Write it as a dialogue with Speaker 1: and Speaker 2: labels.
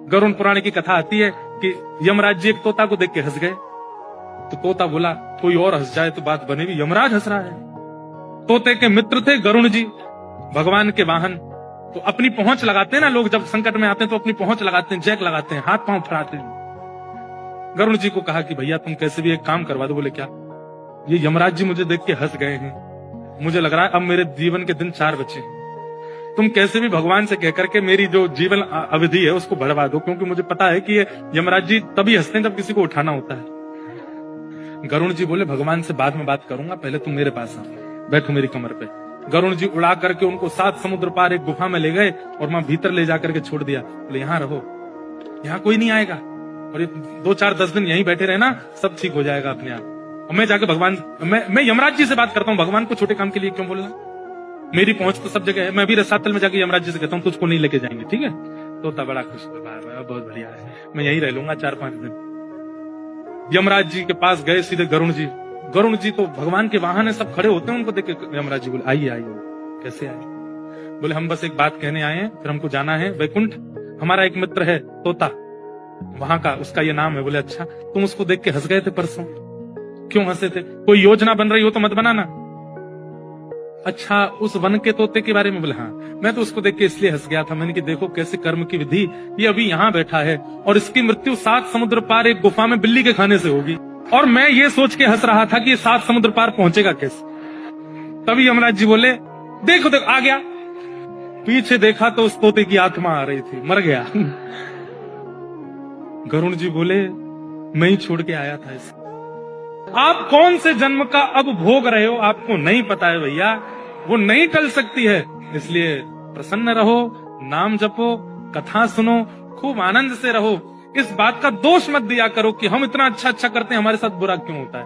Speaker 1: गरुड़ पुराण की कथा आती है कि यमराज जी एक तोता को देख के हंस गए। तो तोता बोला कोई और हंस जाए तो बात बनेगी, यमराज हंस रहा है। तोते के मित्र थे गरुड़ जी, भगवान के वाहन। तो अपनी पहुंच लगाते हैं ना लोग, जब संकट में आते हैं तो अपनी पहुंच लगाते हैं, जैक लगाते हैं, हाथ पांव फैलाते हैं। गरुड़ जी को कहा कि भैया तुम कैसे भी एक काम करवा दो। बोले क्या? ये यमराज जी मुझे देख के हंस गए हैं, मुझे लग रहा है अब मेरे जीवन के दिन 4 बचे हैं। तुम कैसे भी भगवान से कहकर के मेरी जो जीवन अवधि है उसको बढ़वा दो, क्योंकि मुझे पता है कि ये यमराज जी तभी हंसते हैं जब किसी को उठाना होता है। गरुड़ जी बोले भगवान से बाद में बात करूंगा, पहले तुम मेरे पास आओ, बैठो मेरी कमर पे। गरुड़ जी उड़ा करके उनको 7 समुद्र पार एक गुफा में ले गए और वहां भीतर ले जाकर के छोड़ दिया। बोले यहाँ रहो, यहाँ कोई नहीं आएगा, और ये 2-4-10 दिन यहीं बैठे रहना, सब ठीक हो जाएगा अपने आप। और मैं जाके भगवान, मैं यमराज जी से बात करता हूँ, भगवान को छोटे काम के लिए क्यों बोलना, मेरी पहुंच तो सब जगह है। मैं भी रसातल में जाके यमराज जी से कहता हूँ तुझको नहीं लेके जाएंगे, ठीक है? तोता बड़ा खुश हुआ, बहुत बढ़िया है, मैं यहीं रह लूंगा 4-5 दिन। यमराज जी के पास गए सीधे गरुड़ जी। गरुड़ जी तो भगवान के वाहन है, सब खड़े होते हैं, उनको देख के यमराज जी बोले आइए आइए। कैसे आए? बोले हम बस एक बात कहने आए हैं, फिर हमको जाना है वैकुंठ। हमारा एक मित्र है तोता, वहां का, उसका ये नाम है। बोले अच्छा, तुम उसको देख के हंस गए थे परसों, क्यों हंसे थे? कोई योजना बन रही हो तो मत बनाना। अच्छा, उस वन के तोते के बारे में? बोले हाँ, मैं तो उसको देख के इसलिए हंस गया था, मैंने कि देखो कैसे कर्म की विधि, ये अभी यहाँ बैठा है और इसकी मृत्यु 7 समुद्र पार एक गुफा में बिल्ली के खाने से होगी, और मैं ये सोच के हंस रहा था कि ये 7 समुद्र पार पहुंचेगा कैसे। तभी यमराज जी बोले देखो देखो आ गया। पीछे देखा तो उस तोते की आत्मा आ रही थी, मर गया। गरुड़ जी बोले मैं ही छोड़ के आया था इसे। आप कौन से जन्म का अब भोग रहे हो आपको नहीं पता है भैया, वो नहीं टल सकती है। इसलिए प्रसन्न रहो, नाम जपो, कथा सुनो, खूब आनंद से रहो। इस बात का दोष मत दिया करो कि हम इतना अच्छा अच्छा करते हैं, हमारे साथ बुरा क्यों होता है।